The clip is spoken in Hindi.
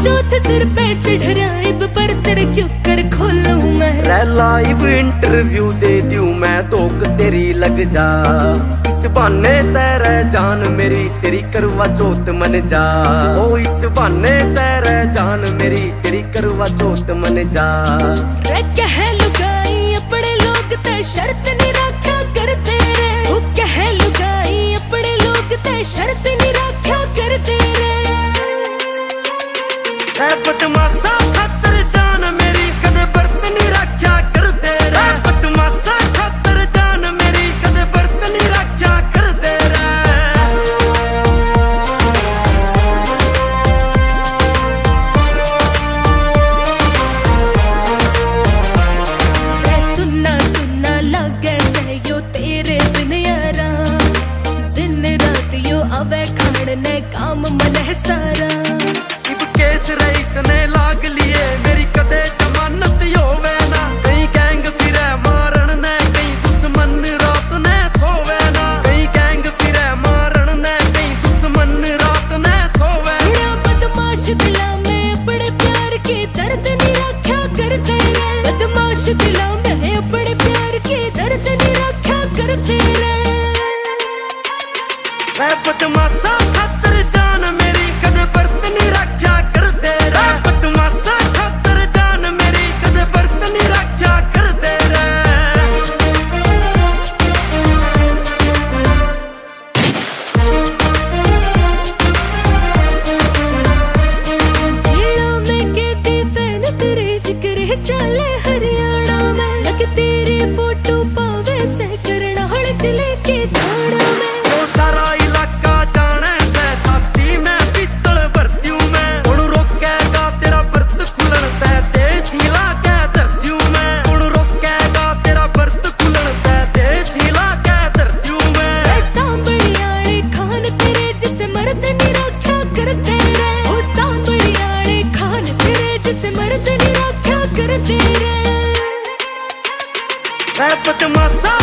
जोत सिर पे चढ़ राइब पर तेरे क्यों कर खोलूं मैं। लाइव इंटरव्यू दे दूं मैं धोख तेरी लग जा। इस बहाने तेरे जान मेरी तेरी करवा चौथ मन जा। ओ इस बहाने तेरे जान मेरी तेरी करवा चौथ मन जा। रे कह लुगाई अपने लोग ते शर्त नहीं रखा करते रे। ओ कह लुगाई अपने लोग ते शर्त नहीं रखा करते रे। बदमाशा खातर जान मेरी कदे बरत नहीं रखा करते रे। बदमाशा खातर जान मेरी कदे बरत नहीं रखा करते रे। सुनना सुनना लगे से यो तेरे बिन यारा। दिन रात यो आवे खान ने काम मन है सारा। केस रही इतने लाग लिए मेरी कदे जमानत होवे ना। कई गैंग फिरे मारन ने कई दुश्मन रात ने सोवे ना। कई गैंग फिरे मारन ने कई दुश्मन रात ने सोवे ना। बदमाश दिला में अपने प्यार की दर्द नहीं रखा करते रे। बदमाश दिला में अपने प्यार की दर्द नहीं रखा करते रे। बदमाशा खातर जान मेरी कदे बरत नहीं रखा करते रे। बदमाशा खातर जान मेरी कदे बरत नहीं रखा करते रे। झीलों में कहती फैन तेरे जिक्र चले हरियाणा में। लग तेरी फोटो पावे से करना हड़ जिले के थाना में। सारा इलाका जाने से छाती में पीतल भरती हूँ मैं। कौन रोकेगा तेरा बर्त खुलन ते देश हिला के धरती हूँ मैं। कौन रोकेगा तेरा बर्त खुलन ते देश हिला के धरती हूँ मैं। सांबड़ियाले खान तेरे जिसे मर्द नहीं रखा करते रे। ओ सांबड़ियाले खान तेरे जिसे मर्द नहीं रखा करते रे। बदमाशा